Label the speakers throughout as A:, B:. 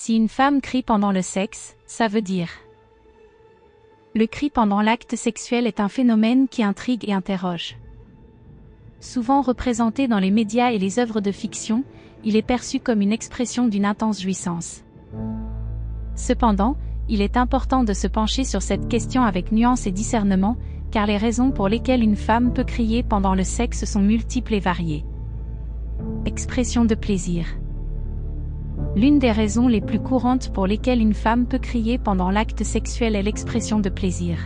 A: Si une femme crie pendant le sexe, ça veut dire. Le cri pendant l'acte sexuel est un phénomène qui intrigue et interroge. Souvent représenté dans les médias et les œuvres de fiction, il est perçu comme une expression d'une intense jouissance. Cependant, il est important de se pencher sur cette question avec nuance et discernement, car les raisons pour lesquelles une femme peut crier pendant le sexe sont multiples et variées. Expression de plaisir. L'une des raisons les plus courantes pour lesquelles une femme peut crier pendant l'acte sexuel est l'expression de plaisir.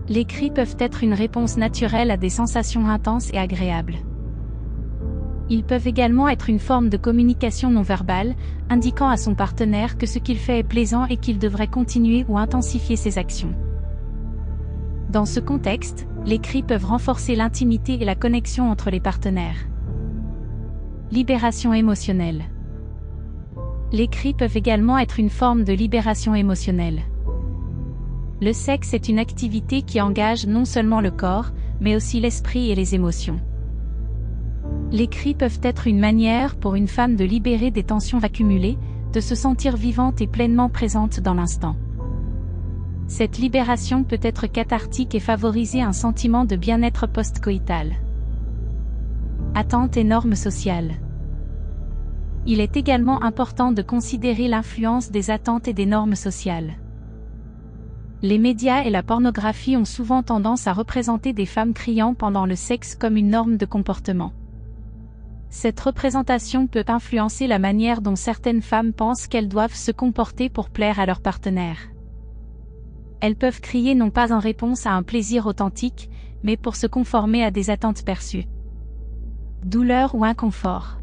A: Les cris peuvent être une réponse naturelle à des sensations intenses et agréables. Ils peuvent également être une forme de communication non verbale, indiquant à son partenaire que ce qu'il fait est plaisant et qu'il devrait continuer ou intensifier ses actions. Dans ce contexte, les cris peuvent renforcer l'intimité et la connexion entre les partenaires. Libération émotionnelle. Les cris peuvent également être une forme de libération émotionnelle. Le sexe est une activité qui engage non seulement le corps, mais aussi l'esprit et les émotions. Les cris peuvent être une manière pour une femme de libérer des tensions accumulées, de se sentir vivante et pleinement présente dans l'instant. Cette libération peut être cathartique et favoriser un sentiment de bien-être post-coïtal. Attentes et normes sociales. Il est également important de considérer l'influence des attentes et des normes sociales. Les médias et la pornographie ont souvent tendance à représenter des femmes criant pendant le sexe comme une norme de comportement. Cette représentation peut influencer la manière dont certaines femmes pensent qu'elles doivent se comporter pour plaire à leur partenaire. Elles peuvent crier non pas en réponse à un plaisir authentique, mais pour se conformer à des attentes perçues. Douleur ou inconfort.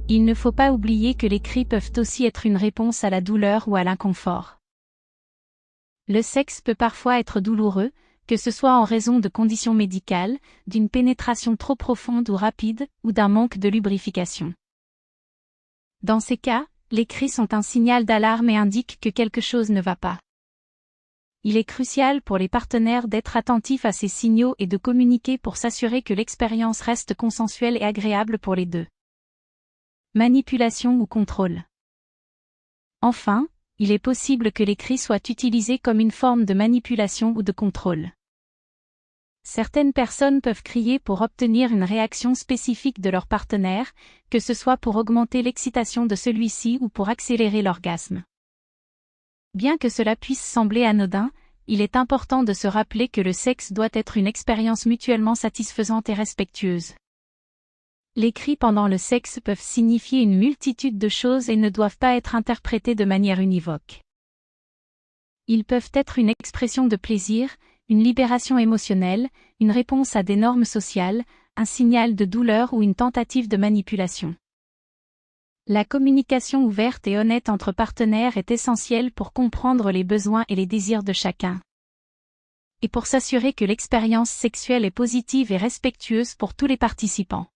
A: Il ne faut pas oublier que les cris peuvent aussi être une réponse à la douleur ou à l'inconfort. Le sexe peut parfois être douloureux, que ce soit en raison de conditions médicales, d'une pénétration trop profonde ou rapide, ou d'un manque de lubrification. Dans ces cas, les cris sont un signal d'alarme et indiquent que quelque chose ne va pas. Il est crucial pour les partenaires d'être attentifs à ces signaux et de communiquer pour s'assurer que l'expérience reste consensuelle et agréable pour les deux. Manipulation ou contrôle. Enfin, il est possible que les cris soient utilisés comme une forme de manipulation ou de contrôle. Certaines personnes peuvent crier pour obtenir une réaction spécifique de leur partenaire, que ce soit pour augmenter l'excitation de celui-ci ou pour accélérer l'orgasme. Bien que cela puisse sembler anodin, il est important de se rappeler que le sexe doit être une expérience mutuellement satisfaisante et respectueuse. Les cris pendant le sexe peuvent signifier une multitude de choses et ne doivent pas être interprétés de manière univoque. Ils peuvent être une expression de plaisir, une libération émotionnelle, une réponse à des normes sociales, un signal de douleur ou une tentative de manipulation. La communication ouverte et honnête entre partenaires est essentielle pour comprendre les besoins et les désirs de chacun. Et pour s'assurer que l'expérience sexuelle est positive et respectueuse pour tous les participants.